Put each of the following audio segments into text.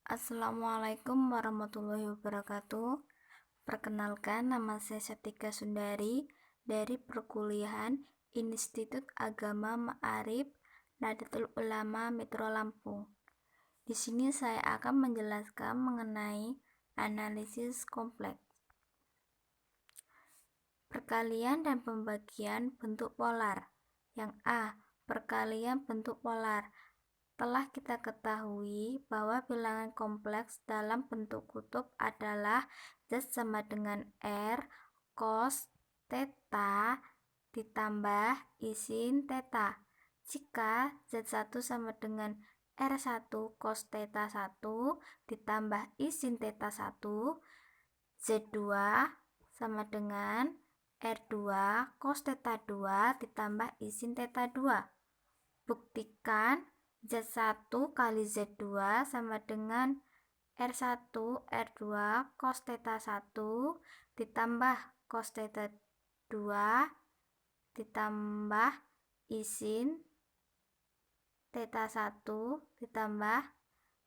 Assalamualaikum warahmatullahi wabarakatuh. Perkenalkan, nama saya Setika Sundari dari Perkuliahan Institut Agama Ma'arif Nahdlatul Ulama Metro Lampung. Di sini saya akan menjelaskan mengenai analisis kompleks. Perkalian dan pembagian bentuk polar. Yang A. Perkalian bentuk polar. Telah kita ketahui bahwa bilangan kompleks dalam bentuk kutub adalah Z sama dengan R cos theta ditambah I sin theta. Jika Z1 sama dengan R1 cos theta 1 ditambah I sin theta 1, Z2 sama dengan R2 cos theta 2 ditambah I sin theta 2. Buktikan Z1 kali Z2 sama dengan R1 R2 cos theta 1 ditambah cos theta 2 ditambah I sin theta 1 ditambah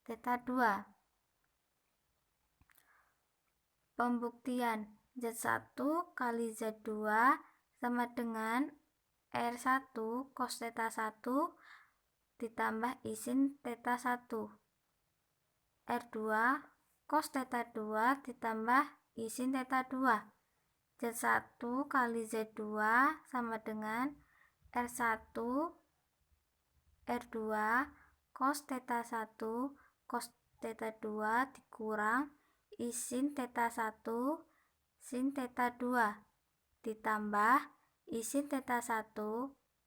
theta 2. Pembuktian Z1 kali Z2 sama dengan R1 cos theta 1 ditambah I sin theta 1. R2 cos theta 2 ditambah I sin theta 2. Z1 kali Z2 sama dengan R1 R2 cos theta 1 cos theta 2 dikurang I sin theta 1 sin theta 2 ditambah I sin theta 1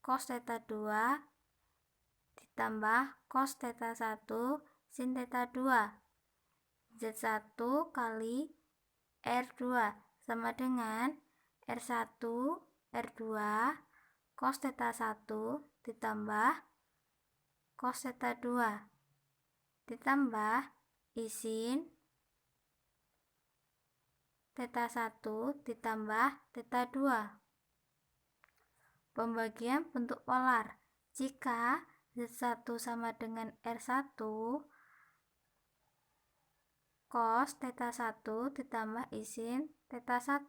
cos theta 2 ditambah cos theta 1 sin theta 2. Z1 kali R2 sama dengan R1 R2 cos theta 1 ditambah cos theta 2 ditambah I sin theta 1 ditambah theta 2. Pembagian bentuk polar. Jika Z1 sama dengan R1 cos theta 1 ditambah I sin theta 1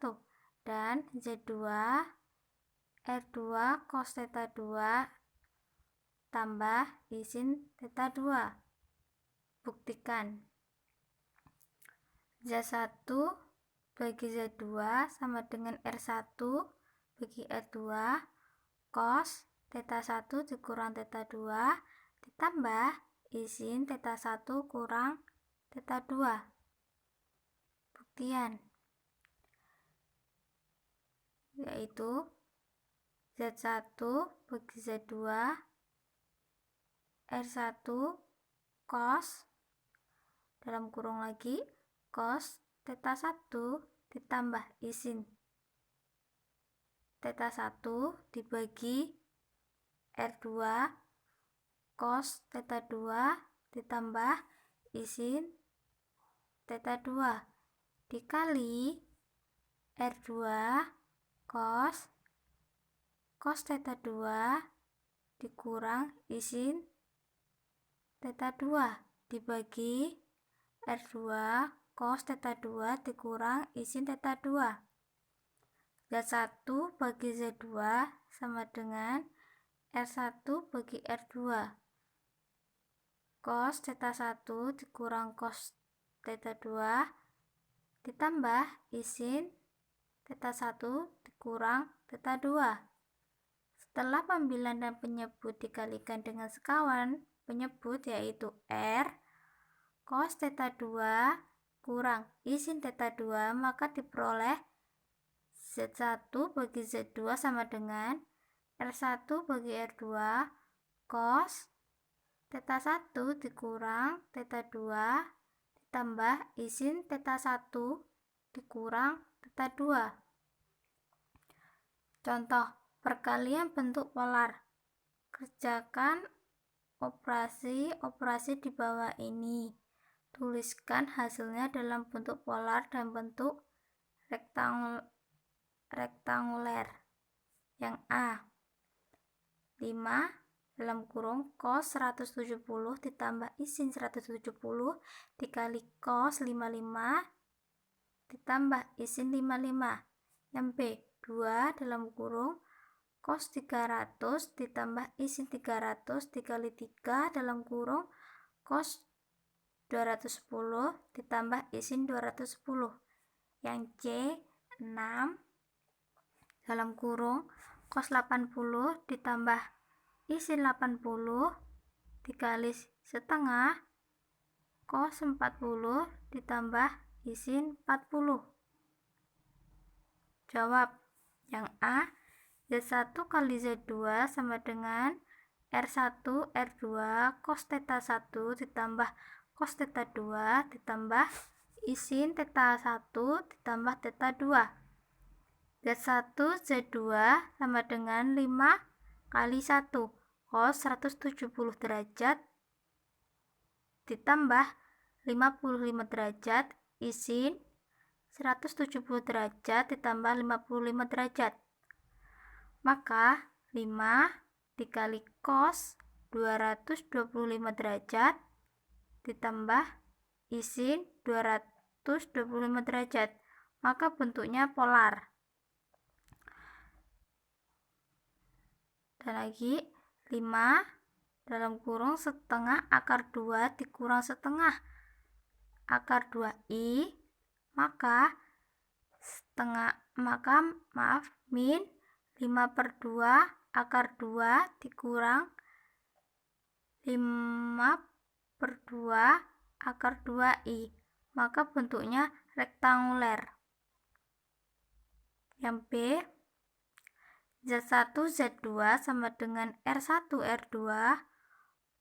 dan Z2 R2 cos theta 2 tambah I sin theta 2. Buktikan. Z1 bagi Z2 sama dengan R1 bagi R2 cos theta 1 dikurang theta 2 ditambah I sin theta 1 kurang theta 2. Buktian yaitu Z1 bagi Z2 R1 cos dalam kurung lagi cos theta 1 ditambah I sin theta 1 dibagi R2 cos theta 2 ditambah I sin theta 2 dikali R2 cos theta 2 dikurang I sin theta 2 dibagi R2 cos theta 2 dikurang I sin theta 2. Z1 bagi Z2 sama dengan R1 bagi R2 cos theta 1 dikurang cos theta 2 ditambah I sin theta 1 dikurang theta 2. Setelah pembilang dan penyebut dikalikan dengan sekawan penyebut yaitu R cos theta 2 kurang I sin theta 2, maka diperoleh Z1 bagi Z2 sama dengan R1 bagi R2 cos theta 1 dikurang theta 2 ditambah I sin theta 1 dikurang theta 2. Contoh perkalian bentuk polar. Kerjakan operasi di bawah ini. Tuliskan hasilnya dalam bentuk polar dan bentuk rektanguler. Yang A 5 dalam kurung cos 170 ditambah sin 170 dikali cos 55 ditambah sin 55. Yang B, 2 dalam kurung cos 300 ditambah sin 300 dikali 3 dalam kurung cos 210 ditambah sin 210. Yang C, 6 dalam kurung cos 80 ditambah sin 80 dikali setengah cos 40 ditambah sin 40. Jawab. Yang A, Z1 kali Z2 sama dengan R1 R2 cos theta 1 ditambah cos theta 2 ditambah sin theta 1 ditambah theta 2. Z1 Z2 sama dengan 5 kali 1 cos 170 derajat ditambah 55 derajat sin 170 derajat ditambah 55 derajat. Maka 5 dikali cos 225 derajat ditambah sin 225 derajat. Maka bentuknya polar. Dan lagi 5 dalam kurung setengah akar 2 dikurang setengah akar 2i, maka min 5/2 akar 2 dikurang 5/2 akar 2i, maka bentuknya rektanguler. Yang B, Z1 Z2 sama dengan R1 R2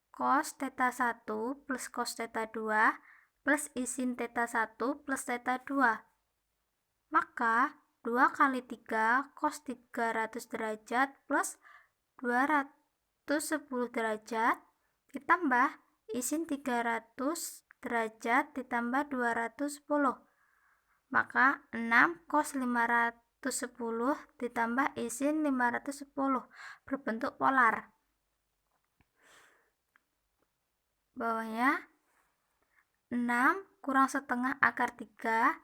cos theta 1 plus cos theta 2 plus sin theta 1 plus theta 2. Maka 2 kali 3 cos 300 derajat plus 210 derajat ditambah sin 300 derajat ditambah 210. Maka 6 cos 510 ditambah sin 510 berbentuk polar. Bawahnya 6 kurang setengah akar 3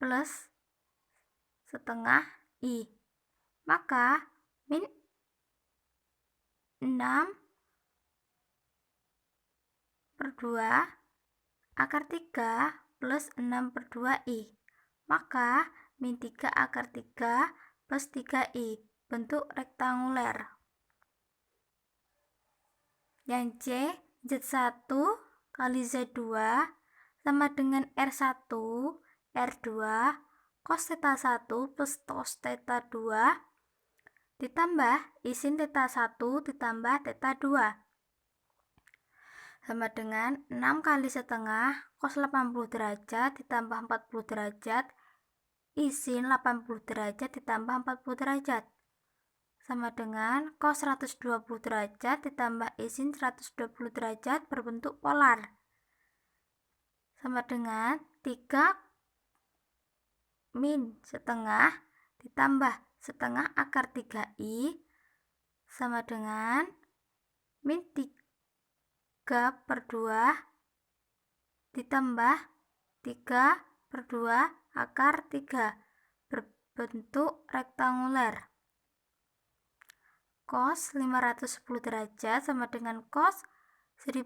plus setengah i, maka min 6/2 akar 3 plus 6/2i, maka min 3 akar 3 plus 3i, bentuk rektanguler. Yang C, Z1 kali Z2 sama dengan R1 R2 cos theta 1 plus cos theta 2 ditambah sin theta 1 ditambah theta 2 sama dengan 6 kali setengah cos 80 derajat ditambah 40 derajat sin 80 derajat ditambah 40 derajat sama dengan cos 120 derajat ditambah sin 120 derajat berbentuk polar. Sama dengan 3 min setengah ditambah setengah akar 3i sama dengan min 3/2 ditambah 3/2 akar 3 berbentuk rektanguler. Cos 510 derajat sama dengan cos 1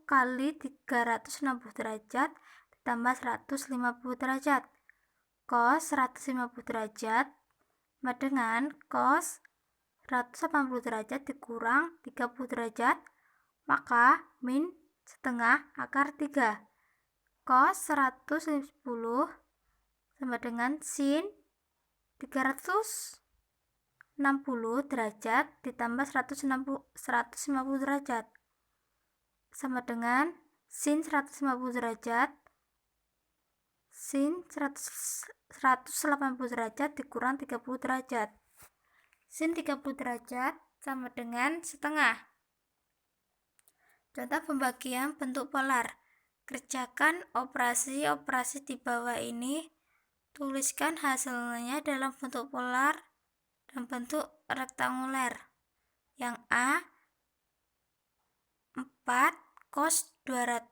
kali 360 derajat ditambah 150 derajat. Cos 150 derajat sama dengan cos 180 derajat dikurang 30 derajat, maka min setengah akar 3. Cos 110 sama dengan sin 360 derajat ditambah 150 derajat sama dengan sin 150 derajat sin 180 derajat dikurang 30 derajat. Sin 30 derajat sama dengan setengah. Contoh pembagian bentuk polar. Kerjakan operasi-operasi di bawah ini. Tuliskan hasilnya dalam bentuk polar dan bentuk rektanguler. Yang A 4 cos 220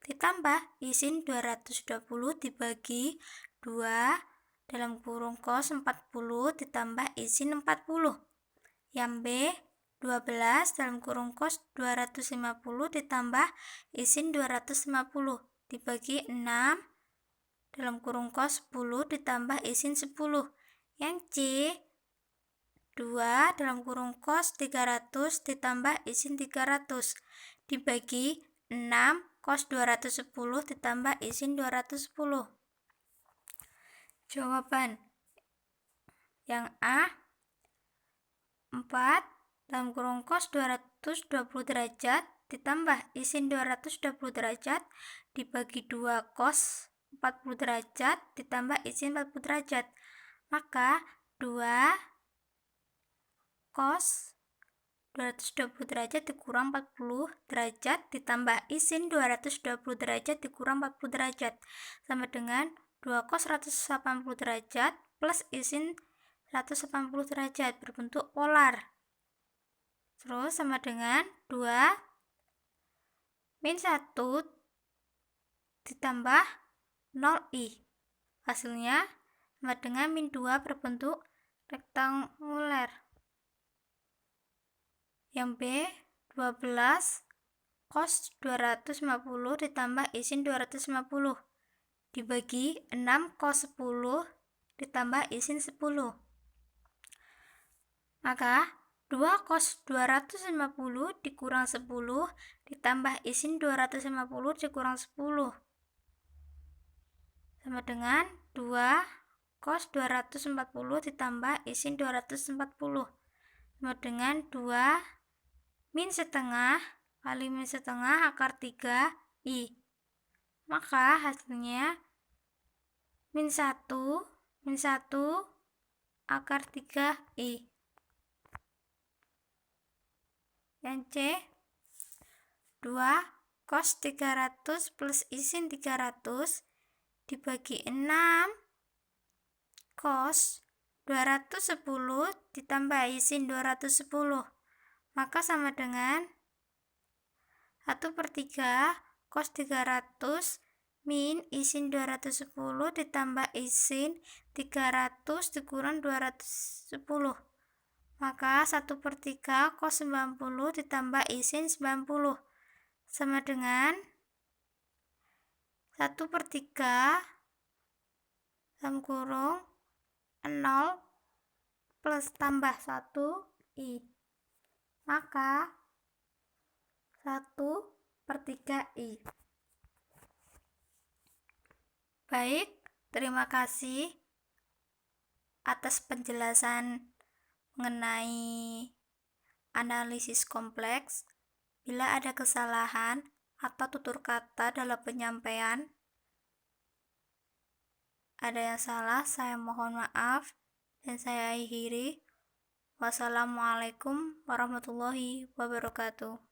ditambah sin 220 dibagi 2 dalam kurung cos 40 ditambah sin 40. Yang B 12 dalam kurung cos 250 ditambah sin 250 dibagi 6 dalam kurung cos 10 ditambah sin 10. Yang C 2 dalam kurung cos 300 ditambah sin 300 dibagi 6 cos 210 ditambah sin 210. Jawaban yang A 4 dalam kurung cos 220 derajat ditambah sin 220 derajat dibagi 2 cos 40 derajat ditambah sin 40 derajat. Maka 2 cos 220 derajat dikurang 40 derajat ditambah sin 220 derajat dikurang 40 derajat sama dengan 2 cos 180 derajat plus sin 180 derajat berbentuk polar. Terus sama dengan 2 min 1 ditambah 0i. Hasilnya sama dengan min 2 berbentuk rektanguler. Yang B 12 cos 250 ditambah sin 250 dibagi 6 cos 10 ditambah sin 10. Maka 2 cos 250 dikurang 10 ditambah sin 250 dikurang 10 sama dengan 2 cos 240 ditambah sin 240 sama dengan 2 min setengah kali min setengah akar 3i. Maka hasilnya min 1 akar 3i. Yang C 2 cos 300 plus sin 300 dibagi 6 cos 210 ditambah sin 210. Maka sama dengan 1/3 cos 300 min sin 210 ditambah sin 300 dikurang 210. Maka 1/3 cos 90 ditambah sin 90 sama dengan 1/3 dalam kurung 0 plus tambah 1i. Maka 1/3i. Baik, terima kasih atas penjelasan mengenai analisis kompleks. Bila ada kesalahan atau tutur kata dalam penyampaian ada yang salah, saya mohon maaf dan saya akhiri. Wassalamualaikum warahmatullahi wabarakatuh.